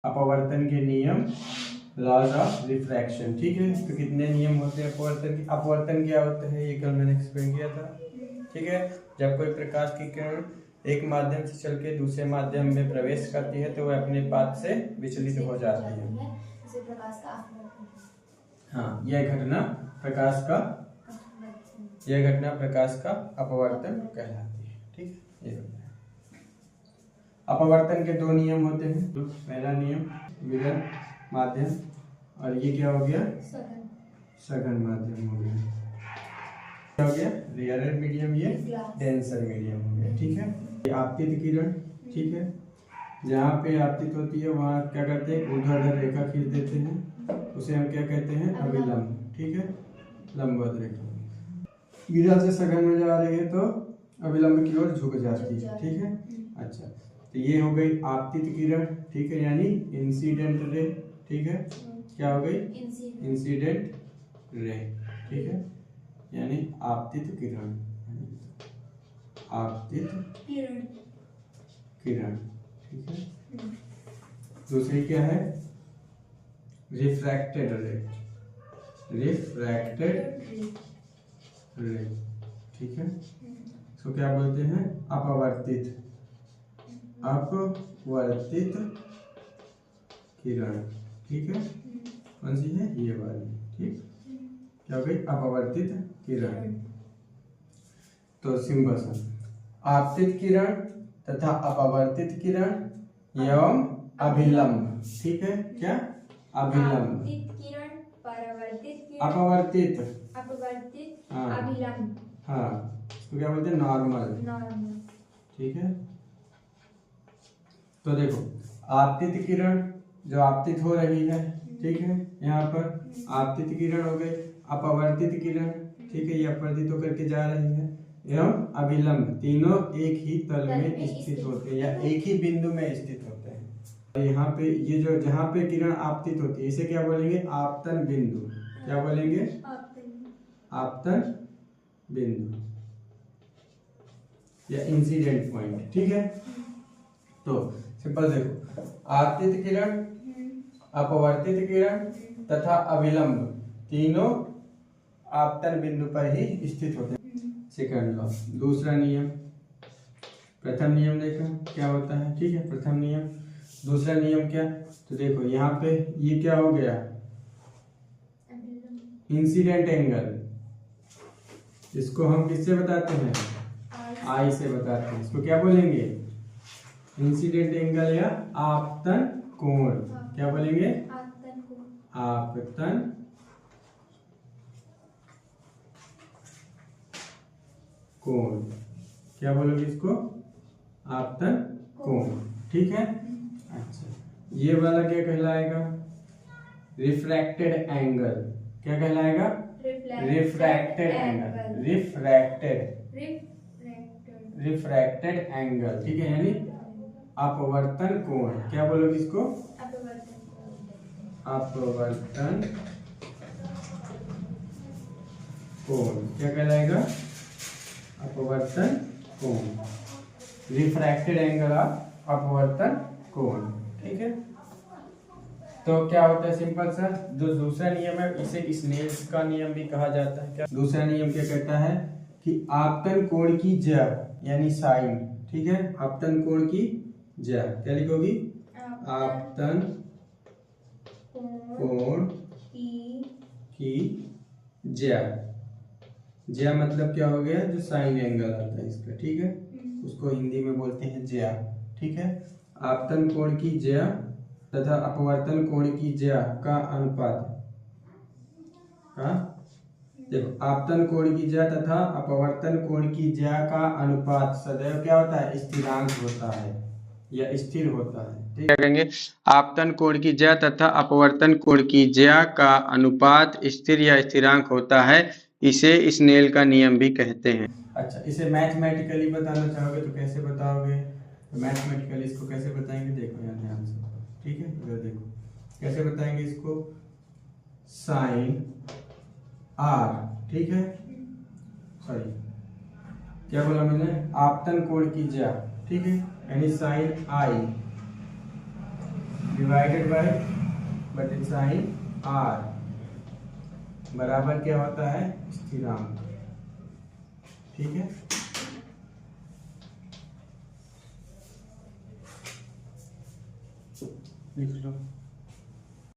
अपवर्तन के नियम, लॉज ऑफ रिफ्रैक्शन। ठीक है, तो कितने नियम होते हैं अपवर्तन के? अपवर्तन क्या होता है ये कल मैंने एक्सप्लेन किया था। ठीक है, जब कोई प्रकाश की किरण एक माध्यम से चल के दूसरे माध्यम में प्रवेश करती है तो वह अपने पाथ से विचलित हो जाती है। हाँ, यह घटना प्रकाश का अपवर्तन कहलाती है। ठीक है, ये अपवर्तन के दो नियम होते हैं। तो पहला नियम विरल माध्यम, और ये क्या हो गया? सघन माध्यम हो गया। क्या हो गया? रेयरर मीडियम, ये डेंसर मीडियम हो गया। ठीक है, ये आपतित किरण। ठीक है, जहाँ पे आपतित होती है वहाँ क्या करते हैं? ऊर्ध्वाधर रेखा खींच देते हैं, उसे हम क्या कहते हैं? अभिलंब। ठीक है, लंबवत रेखा। विरल से सघन में जा रही है तो अभिलंब की ओर झुक जाती है। ठीक है, अच्छा, तो ये हो गई आपतित किरण। ठीक है, यानी इंसिडेंट रे। ठीक है, क्या हो गई? Incident ray. ठीक है, यानी आपतित किरण, आपतित किरण। ठीक है, दूसरी क्या है? रिफ्रैक्टेड रे, रिफ्रैक्टेड रे। ठीक है, इसको क्या बोलते हैं? अपवर्तित, अपवर्तित किरण। ठीक है, कौन सी है? ये वाली। ठीक, क्या हो गई? अपवर्तित किरण। तो सिंपल सा, आपतित किरण तथा अपवर्तित किरण एवं अभिलंब। ठीक है, क्या? अभिलंब, अपवर्तित, हाँ, अभिलंब। हाँ, इसको क्या बोलते हैं? नॉर्मल। ठीक है, तो देखो, आपतित किरण जो आपतित हो रही है, ठीक है, यहाँ पर आपतित किरण हो गई। अपवर्तित किरण, ठीक है, ये अपवर्तित होकर के जा रही है, एवं अभिलंब, तीनों एक ही तल में स्थित होते हैं या एक ही बिंदु में स्थित होते हैं। यहाँ पे ये जो जहाँ पे किरण आपतित होती है इसे क्या बोलेंगे? आपतन बिंदु। क्या बोलेंगे? आपतन बिंदु या इंसिडेंट पॉइंट। ठीक है, तो सिंपल देखो, आपतित किरण, अपवर्तित किरण तथा अभिलंब तीनों आपतन बिंदु पर ही स्थित होते हैं। Second law. दूसरा नियम, प्रथम नियम देखो क्या होता है। ठीक है, प्रथम नियम। दूसरा नियम क्या? तो देखो यहाँ पे ये क्या हो गया? Incident angle. इसको हम किससे बताते हैं? आई से बताते हैं। इसको क्या बोलेंगे? इंसिडेंट एंगल या आपतन कोण। क्या बोलेंगे? आपतन कोण। क्या बोलोगे इसको? आपतन कोण। ठीक है, अच्छा, ये वाला क्या कहलाएगा? Refracted angle. क्या कहलाएगा? Refracted angle, refracted angle. ठीक है, यानी अपवर्तन कोण। क्या बोलोगे इसको? अपवर्तन कोण। क्या कहलाएगा? अपवर्तन कोण, रिफ्रैक्टेड एंगल ऑफ अपवर्तन कोण। ठीक है, तो क्या होता है? सिंपल सा, जो दूसरा नियम है इसे स्नेल्स का नियम भी कहा जाता है। क्या दूसरा नियम क्या कहता है? कि आपतन कोण की ज्या यानी साइन। ठीक है, आपतन कोण की ज्या क्या लिखोगी? आपतन कोण की ज्या। ज्या मतलब क्या हो गया? जो साइन एंगल आता है इसका। ठीक है, उसको हिंदी में बोलते हैं ज्या। ठीक है, आपतन कोण की ज्या तथा अपवर्तन कोण की ज्या का अनुपात। देखो, आपतन कोण की ज्या तथा अपवर्तन कोण की ज्या का अनुपात सदैव क्या होता है? स्थिरांक होता है या स्थिर होता है। ठीक, क्या कहेंगे? आपतन कोण की ज्या तथा अपवर्तन कोण की ज्या का अनुपात स्थिर या स्थिरांक होता है, इसे स्नेल का नियम भी कहते हैं। अच्छा, इसे मैथमेटिकली बताना चाहोगे तो कैसे बताओगे? तो मैथमेटिकली इसको कैसे बताएंगे? देखो यहाँ ध्यान से। ठीक है, इधर देखो कैसे बताएंगे इसको? Sine r. ठीक है, सॉरी क्या बोला मैंने? आपतन कोण की ज्या। ठीक है, यानी साइन आई डिवाइडेड बाय बटे साइन आर बराबर क्या होता है, स्थिरांक। ठीक है, लिख लो।